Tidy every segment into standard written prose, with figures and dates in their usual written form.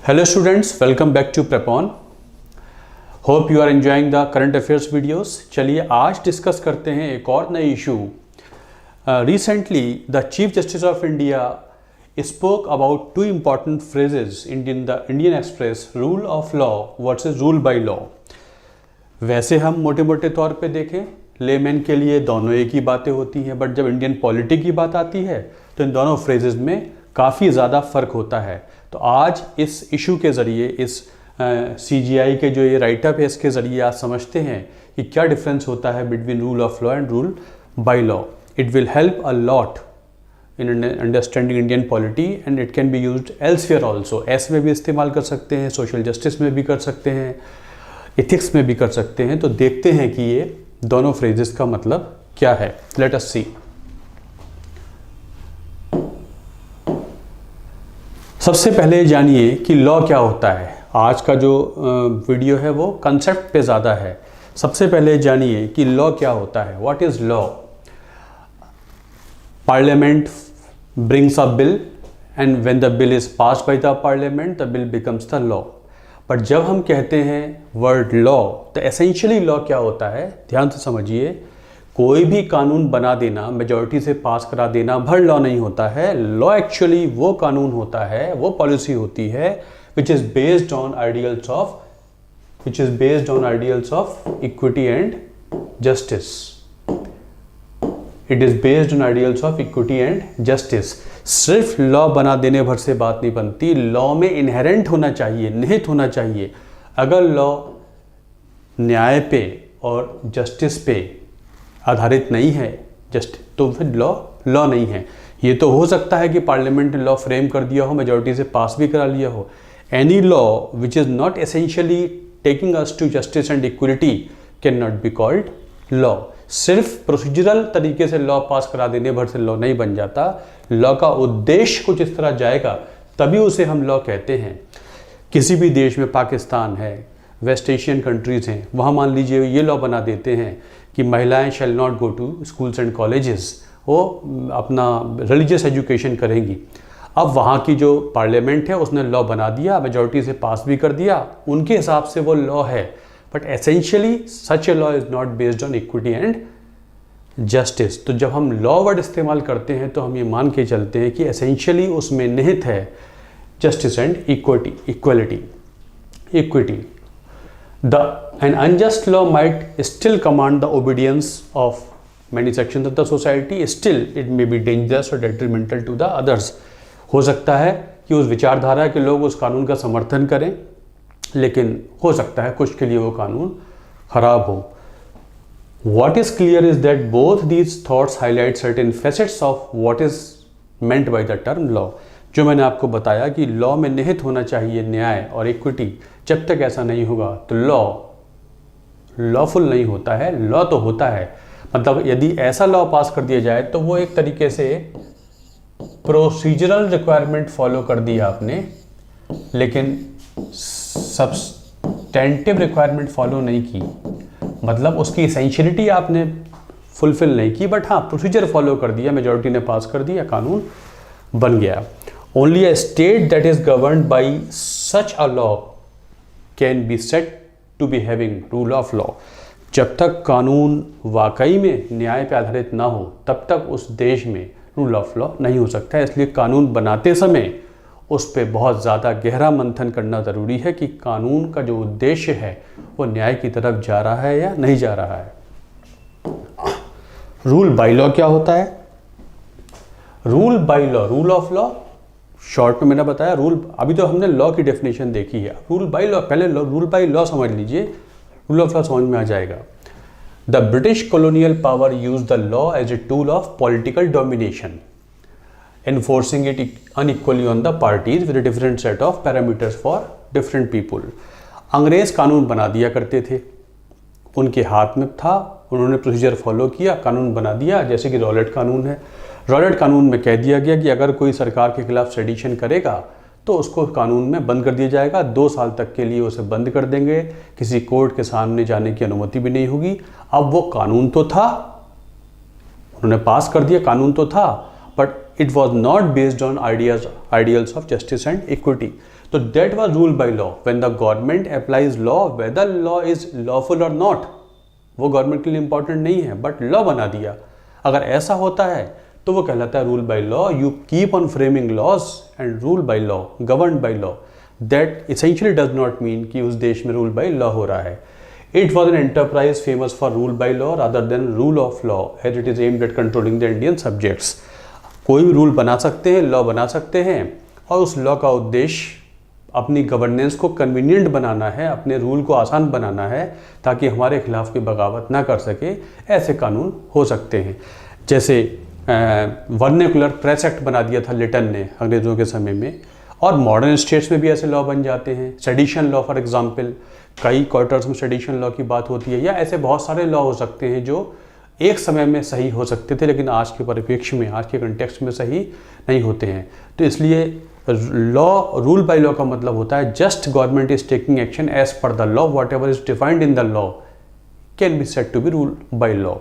Hello students, welcome back to Prepon. Hope you are enjoying the current affairs videos. चलिए आज discuss करते हैं एक और नई issue. Recently, the Chief Justice of India spoke about two important phrases in the Indian Express: rule of law versus rule by law. वैसे हम मोटे मोटे तौर पे देखें, लेमैन के लिए दोनों एक ही बातें होती हैं, बट जब इंडियन पॉलिटी की बात आती है तो इन दोनों फ्रेजेस में काफ़ी ज़्यादा फ़र्क होता है. तो आज इस इशू के ज़रिए, इस CGI के जो ये राइटअप है इसके ज़रिए आज समझते हैं कि क्या डिफरेंस होता है between rule of law and rule by law. It will help a lot in understanding Indian polity and it can be used elsewhere also. ऐसे में भी इस्तेमाल कर सकते हैं, सोशल जस्टिस में भी कर सकते हैं, एथिक्स में भी कर सकते हैं. तो देखते हैं कि ये दोनों फ्रेजेस का मतलब क्या है. लेट अस सी. सबसे पहले जानिए कि लॉ क्या होता है. आज का जो वीडियो है वो कंसेप्ट पे ज़्यादा है. सबसे पहले जानिए कि लॉ क्या होता है. What is law? Parliament brings a bill and when the bill is passed by the parliament the bill becomes the law. But जब हम कहते हैं वर्ड लॉ तो एसेंशियली लॉ क्या होता है, ध्यान से समझिए. कोई भी कानून बना देना, मेजॉरिटी से पास करा देना भर लॉ नहीं होता है. लॉ एक्चुअली वो कानून होता है, वो पॉलिसी होती है which is based on ideals of equity and justice. It is based on ideals of equity and justice. सिर्फ लॉ बना देने भर से बात नहीं बनती. लॉ में इनहेरेंट होना चाहिए, निहित होना चाहिए. अगर लॉ न्याय पे और जस्टिस पे आधारित नहीं है तो फिर लॉ नहीं है. ये तो हो सकता है कि पार्लियामेंट ने लॉ फ्रेम कर दिया हो, मेजॉरिटी से पास भी करा लिया हो. Any law which is not essentially taking us to justice and equality can not be called law. सिर्फ प्रोसीजरल तरीके से लॉ पास करा देने भर से लॉ नहीं बन जाता. लॉ का उद्देश्य कुछ इस तरह जाएगा तभी उसे हम लॉ कहते हैं. किसी भी देश में, पाकिस्तान है, वेस्ट एशियन कंट्रीज़ हैं, वहाँ मान लीजिए ये लॉ बना देते हैं कि महिलाएं shall not go to schools and colleges, वो अपना रिलीजियस एजुकेशन करेंगी. अब वहाँ की जो पार्लियामेंट है उसने लॉ बना दिया, मेजॉरिटी से पास भी कर दिया, उनके हिसाब से वो लॉ है. But essentially such a law is not based on equity and justice. तो जब हम लॉ वर्ड इस्तेमाल करते हैं तो हम ये मान के चलते हैं कि एसेंशियली उसमें निहित है justice and equity. An unjust law might still command the obedience of many sections of the society. Still, it may be dangerous or detrimental to the others. हो सकता है कि उस विचारधारा के लोग उस कानून का समर्थन करें, लेकिन हो सकता है कुछ के लिए वो कानून खराब हो. What is clear is that both these thoughts highlight certain facets of what is meant by the term law. जो मैंने आपको बताया कि लॉ में निहित होना चाहिए न्याय और इक्विटी. जब तक ऐसा नहीं होगा तो लॉ लॉफुल नहीं होता है. लॉ तो होता है, मतलब यदि ऐसा लॉ पास कर दिया जाए तो वो एक तरीके से प्रोसीजरल रिक्वायरमेंट फॉलो कर दी आपने, लेकिन सब्सटेंटिव रिक्वायरमेंट फॉलो नहीं की. मतलब उसकी एसेंशियलिटी आपने फुलफिल नहीं की, बट हाँ प्रोसीजर फॉलो कर दिया, मेजॉरिटी ने पास कर दिया, कानून बन गया. Only a state that is governed by such a law can be set to be having rule of law. जब तक कानून वाकई में न्याय पे आधारित ना हो तब तक उस देश में रूल ऑफ लॉ नहीं हो सकता है. इसलिए कानून बनाते समय उस पर बहुत ज़्यादा गहरा मंथन करना ज़रूरी है कि कानून का जो उद्देश्य है वो न्याय की तरफ जा रहा है या नहीं जा रहा है. रूल बाय लॉ क्या होता है? Rule by law, rule of law short में मैंने बताया. रूल, अभी तो हमने लॉ की डेफिनेशन देखी है. रूल बाय लॉ, पहले रूल बाय लॉ समझ लीजिए, रूल ऑफ लॉ समझ में आ जाएगा. The British colonial power use the law as a tool of political domination, enforcing it unequally on the parties with a different set of parameters for different people. अंग्रेज कानून बना दिया करते थे, उनके हाथ में था, उन्होंने प्रोसीजर फॉलो किया, कानून बना दिया. जैसे कि रॉलेट कानून है. रॉलेट कानून में कह दिया गया कि अगर कोई सरकार के खिलाफ सेडिशन करेगा तो उसको कानून में बंद कर दिया जाएगा. 2 साल तक के लिए उसे बंद कर देंगे, किसी कोर्ट के सामने जाने की अनुमति भी नहीं होगी. अब वो कानून तो था, उन्होंने पास कर दिया, कानून तो था, but it was not based on ideals of justice and equity. तो that was rule by law. When the government applies law, whether law is lawful और नॉट, वो गवर्नमेंट के लिए इंपॉर्टेंट नहीं है, बट लॉ बना दिया. अगर ऐसा होता है तो वो कहलाता है rule by law. You keep on framing laws and rule by law, govern by law. That essentially does not mean कि उस देश में रूल बाई लॉ हो रहा है. It was an enterprise famous for rule by law rather than rule of law, as it is aimed at controlling the Indian subjects. कोई भी rule बना सकते हैं, लॉ बना सकते हैं, और उस लॉ का उद्देश्य अपनी गवर्नेंस को कन्वीनियंट बनाना है, अपने रूल को आसान बनाना है, ताकि हमारे खिलाफ कोई बगावत ना कर सके. ऐसे कानून हो सकते हैं. जैसे वर्नेकुलर प्रेस एक्ट बना दिया था लिटन ने अंग्रेज़ों के समय में, और मॉडर्न स्टेट्स में भी ऐसे लॉ बन जाते हैं. सेडिशन लॉ फॉर एग्जांपल, कई क्वार्टर्स में सेडिशन लॉ की बात होती है, या ऐसे बहुत सारे लॉ हो सकते हैं जो एक समय में सही हो सकते थे, लेकिन आज के परिप्रेक्ष्य में, आज के कंटेक्स्ट में सही नहीं होते हैं. तो इसलिए लॉ, रूल बाय लॉ का मतलब होता है just government is taking action as per the law, whatever is defined in the law can be said to be rule by law.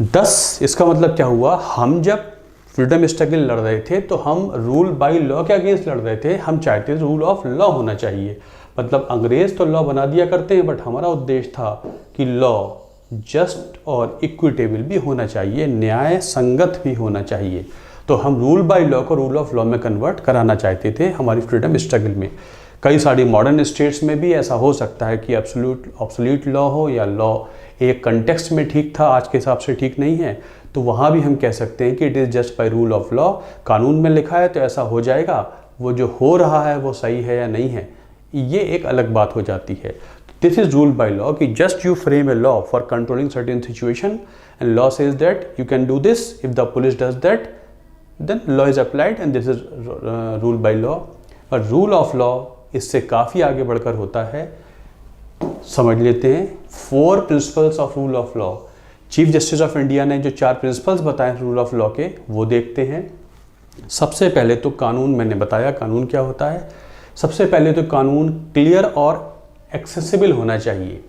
10 इसका मतलब क्या हुआ, हम जब फ्रीडम स्ट्रगल लड़ रहे थे तो हम रूल बाय लॉ के अगेंस्ट लड़ रहे थे. हम चाहते थे रूल ऑफ लॉ होना चाहिए. मतलब अंग्रेज तो लॉ बना दिया करते हैं, बट हमारा उद्देश्य था कि लॉ जस्ट और इक्विटेबल भी होना चाहिए, न्याय संगत भी होना चाहिए. तो हम रूल बाय लॉ को रूल ऑफ लॉ में कन्वर्ट कराना चाहते थे हमारी फ्रीडम स्ट्रगल में. कई सारी मॉडर्न स्टेट्स में भी ऐसा हो सकता है कि ऑब्सोल्यूट लॉ हो, या लॉ एक कंटेक्स्ट में ठीक था, आज के हिसाब से ठीक नहीं है, तो वहाँ भी हम कह सकते हैं कि it is just by rule of law. कानून में लिखा है तो ऐसा हो जाएगा, वो जो हो रहा है वो सही है या नहीं है, ये एक अलग बात हो जाती है. This is rule by law कि just you frame a law for controlling certain situation and law says that you can do this, if the police does that then law is applied and this is rule by law. और rule of law इससे काफ़ी आगे बढ़कर होता है. समझ लेते हैं 4 principles of rule of law. Chief justice of India ने जो 4 प्रिंसिपल्स बताए रूल ऑफ लॉ के, वो देखते हैं. सबसे पहले तो कानून, मैंने बताया कानून क्या होता है. सबसे पहले तो कानून क्लियर और एक्सेसिबल होना चाहिए.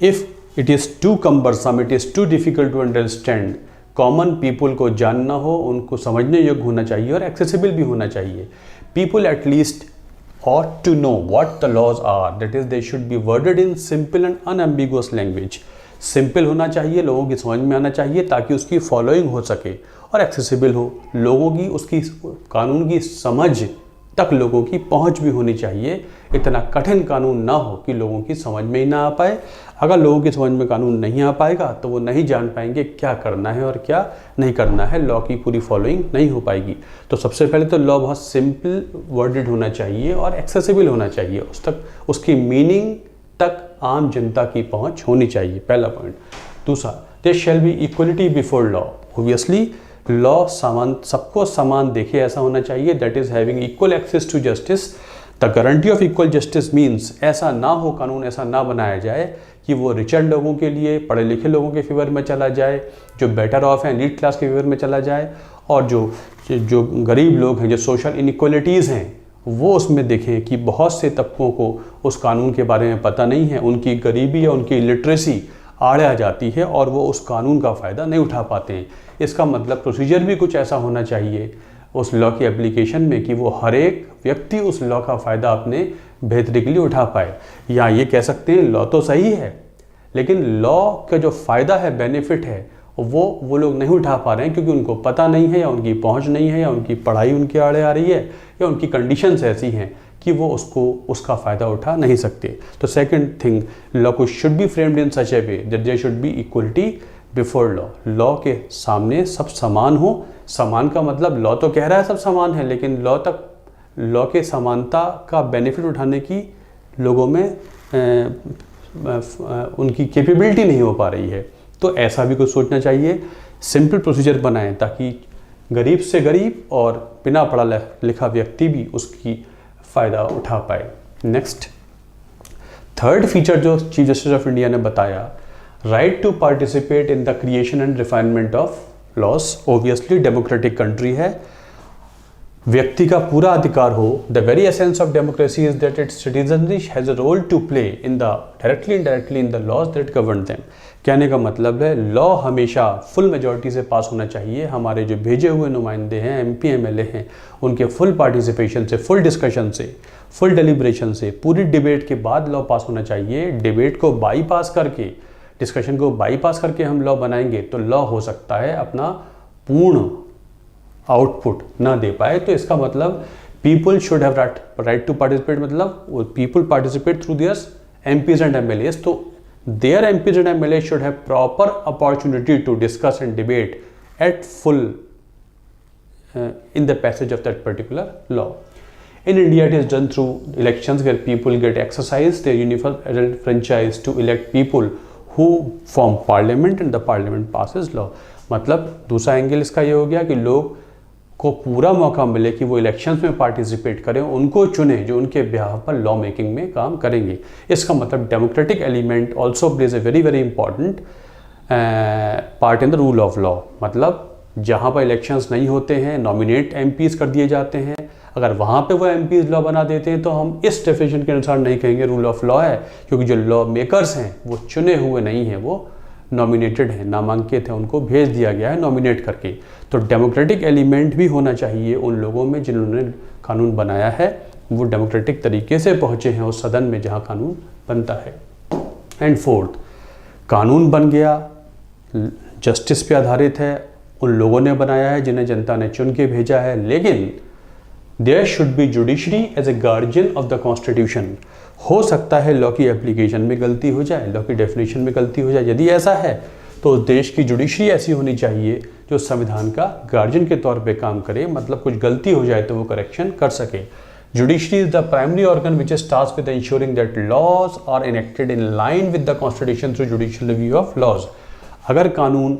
If it is too cumbersome, it is too difficult to understand, common people को जानना हो, उनको समझने योग्य होना चाहिए, और एक्सेसिबल भी होना चाहिए. People at least ought to know what the laws are, that is they should be worded in simple and unambiguous language. Simple होना चाहिए, लोगों की समझ में आना चाहिए, ताकि उसकी फॉलोइंग हो सके, और एक्सेसिबल हो, लोगों की उसकी कानून की समझ तक लोगों की पहुंच भी होनी चाहिए. इतना कठिन कानून ना हो कि लोगों की समझ में ही ना आ पाए. अगर लोगों की समझ में कानून नहीं आ पाएगा तो वो नहीं जान पाएंगे क्या करना है और क्या नहीं करना है, लॉ की पूरी फॉलोइंग नहीं हो पाएगी. तो सबसे पहले तो लॉ बहुत सिंपल वर्डेड होना चाहिए और एक्सेसिबल होना चाहिए, उस तक उसकी मीनिंग तक आम जनता की पहुंच होनी चाहिए, पहला पॉइंट. दूसरा, there shall be equality before law. Obviously law समान, सबको समान देखे ऐसा होना चाहिए. That is having equal access to justice. The guarantee of equal justice means ऐसा ना हो, कानून ऐसा ना बनाया जाए कि वो रिचर्ड लोगों के लिए, पढ़े लिखे लोगों के फेवर में चला जाए, जो बेटर ऑफ हैं एलीट क्लास के फेवर में चला जाए, और जो गरीब लोग हैं, जो सोशल इनइक्वलिटीज़ हैं, वो उसमें देखें कि बहुत से तबकों को उस कानून के बारे में पता नहीं है, उनकी गरीबी या उनकी लिटरेसी आड़े आ जाती है और वो उस कानून का फ़ायदा नहीं उठा पाते हैं. इसका मतलब प्रोसीजर भी कुछ ऐसा होना चाहिए उस लॉ की एप्लीकेशन में कि वो हर एक व्यक्ति उस लॉ का फ़ायदा अपने बेहतरी के लिए उठा पाए. या ये कह सकते हैं लॉ तो सही है, लेकिन लॉ का जो फ़ायदा है, बेनिफिट है, वो लोग नहीं उठा पा रहे हैं, क्योंकि उनको पता नहीं है, या उनकी पहुंच नहीं है, या उनकी पढ़ाई उनके आड़े आ रही है, या उनकी कंडीशंस ऐसी हैं कि वो उसका फ़ायदा उठा नहीं सकते. तो सेकंड थिंग, लॉ को should be framed in such a way that there should be equality before law. Law के सामने सब समान हो. समान का मतलब लॉ तो कह रहा है सब समान है, लेकिन लॉ के समानता का बेनिफिट उठाने की लोगों में उनकी कैपेबिलिटी नहीं हो पा रही है. तो ऐसा भी कुछ सोचना चाहिए. सिंपल प्रोसीजर बनाएं ताकि गरीब से गरीब और बिना पढ़ा लिखा व्यक्ति भी उसकी फ़ायदा उठा पाए. नेक्स्ट, थर्ड फीचर जो चीफ जस्टिस ऑफ इंडिया ने बताया, right to participate in the creation and refinement of laws. Obviously democratic country है, व्यक्ति का पूरा अधिकार हो. The very essence of democracy is that its citizenry has a role to play in the directly indirectly in the laws that govern them. कहने का मतलब है लॉ हमेशा फुल मेजॉरिटी से पास होना चाहिए। हमारे जो भेजे हुए नुमाइंदे हैं, एमपी एमएलए हैं, उनके फुल पार्टिसिपेशन से, फुल डिस्कशन से, फुल डेलिब्रेशन से, पूरी डिबेट के बाद लॉ पास होना चाहिए। डिबेट को बाईपास करके, डिस्कशन को बाईपास करके हम लॉ बनाएंगे तो लॉ हो सकता है अपना पूर्ण आउटपुट ना दे पाए। तो इसका मतलब people should have right to participate, मतलब people participate through their MPs and MLAs. तो their MPs and MLAs should have proper opportunity to discuss and debate at full in the passage of that particular law. In India, it is done through elections where people get exercise their universal franchise to elect people who form parliament and the parliament passes law. मतलब दूसरा angle इसका ये हो गया कि लोग को पूरा मौका मिले कि वो इलेक्शंस में पार्टिसिपेट करें, उनको चुने जो उनके बिहाफ पर लॉ मेकिंग में काम करेंगे। इसका मतलब democratic element also plays a very very important part in the rule of law. मतलब जहाँ पर इलेक्शंस नहीं होते हैं, नॉमिनेट एमपीज कर दिए जाते हैं, अगर वहाँ पे वो एमपीज लॉ बना देते हैं तो हम इस डेफिनेशन के अनुसार नहीं कहेंगे रूल ऑफ लॉ है, क्योंकि जो लॉ मेकर्स हैं वो चुने हुए नहीं हैं, वो नॉमिनेटेड हैं, नामांकित हैं, उनको भेज दिया गया है नॉमिनेट करके। तो डेमोक्रेटिक एलिमेंट भी होना चाहिए उन लोगों में जिन्होंने कानून बनाया है, वो डेमोक्रेटिक तरीके से पहुँचे हैं उस सदन में जहाँ कानून बनता है। एंड फोर्थ, कानून बन गया, जस्टिस पे आधारित है, उन लोगों ने बनाया है जिन्हें जनता ने चुन के भेजा है, लेकिन there should be judiciary as a guardian of the constitution. हो सकता है लॉ की एप्लीकेशन में गलती हो जाए, लॉ की डेफिनेशन में गलती हो जाए। यदि ऐसा है तो देश की जुडिशरी ऐसी होनी चाहिए जो संविधान का गार्जियन के तौर पे काम करे, मतलब कुछ गलती हो जाए तो वो करेक्शन कर सके। Judiciary is the primary organ which is tasked with ensuring that laws are enacted in line with the constitution through judicial review of laws. अगर कानून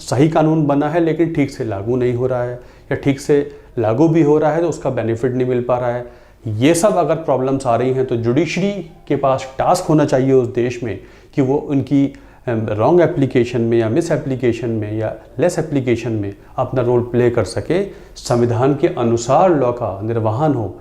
सही कानून बना है लेकिन ठीक से लागू नहीं हो रहा है, या ठीक से लागू भी हो रहा है तो उसका बेनिफिट नहीं मिल पा रहा है, ये सब अगर प्रॉब्लम्स आ रही हैं तो जुडिशरी के पास टास्क होना चाहिए उस देश में कि वो उनकी रॉन्ग एप्लीकेशन में या मिस एप्लीकेशन में या लेस एप्लीकेशन में अपना रोल प्ले कर सके, संविधान के अनुसार लॉ का निर्वहन हो।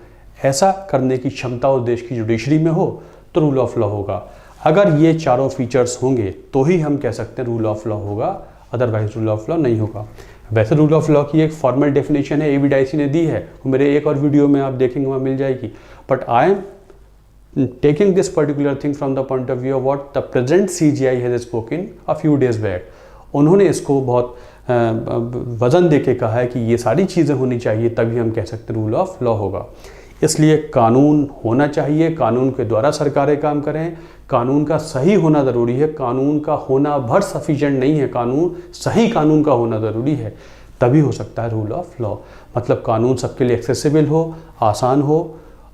ऐसा करने की क्षमता उस देश की जुडिशरी में हो तो रूल ऑफ लॉ होगा। अगर ये चारों फीचर्स होंगे तो ही हम कह सकते हैं रूल ऑफ लॉ होगा, अदरवाइज रूल ऑफ लॉ नहीं होगा। वैसे रूल ऑफ लॉ की एक फॉर्मल डेफिनेशन है, एबी डाइसी ने दी है, मेरे एक और वीडियो में आप देखेंगे वहाँ मिल जाएगी। But I am taking this particular thing from the point of view of what the present CJI has spoken a few days back. उन्होंने इसको बहुत वजन दे के कहा है कि ये सारी चीज़ें होनी चाहिए तभी हम कह सकते हैं रूल ऑफ लॉ होगा। इसलिए कानून होना चाहिए, कानून के द्वारा सरकारें काम करें, कानून का सही होना ज़रूरी है, कानून का होना भर सफिशिएंट नहीं है, कानून सही कानून का होना ज़रूरी है, तभी हो सकता है रूल ऑफ लॉ। मतलब कानून सबके लिए एक्सेसिबल हो, आसान हो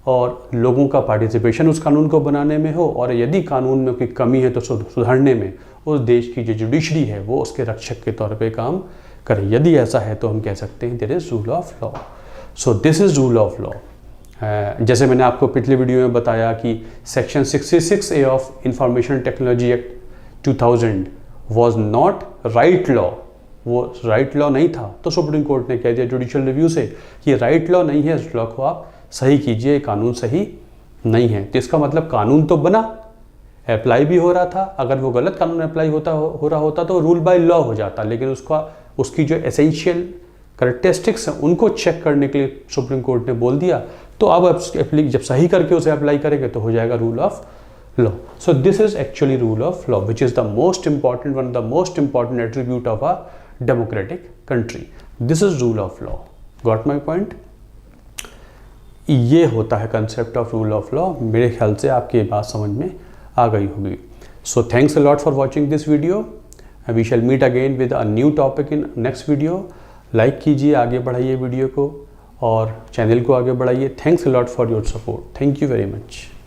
और लोगों का पार्टिसिपेशन उस कानून को बनाने में हो, और यदि कानून में कोई कमी है तो सुधारने में उस देश की जो जुडिशरी है वो उसके रक्षक के तौर पे काम करे। यदि ऐसा है तो हम कह सकते हैं there is rule of law. So this is rule of law. जैसे मैंने आपको पिछले वीडियो में बताया कि section 66A of information technology act 2000 was not right law, वो राइट लॉ नहीं था, तो सुप्रीम कोर्ट ने कह दिया जुडिशियल रिव्यू से कि राइट लॉ नहीं है, इस लॉ को आप सही कीजिए, कानून सही नहीं है। तो इसका मतलब कानून तो बना, अप्लाई भी हो रहा था, अगर वो गलत कानून अप्लाई हो रहा होता तो रूल बाय लॉ हो जाता, लेकिन उसकी जो एसेंशियल करेक्टरिस्टिक्स हैं उनको चेक करने के लिए सुप्रीम कोर्ट ने बोल दिया, तो अब जब सही करके उसे अप्लाई करेंगे तो हो जाएगा rule of law. So this is actually rule of law which is the most important, one of the most important attribute of a democratic country. This is rule of law. Got my point? ये होता है concept of rule of law. मेरे ख्याल से आपकी ये बात समझ में आ गई होगी। So thanks a lot for watching this video. We shall meet again with a new topic in next video. Like कीजिए, आगे बढ़ाइए वीडियो को और चैनल को आगे बढ़ाइए। Thanks a lot for your support. Thank you very much.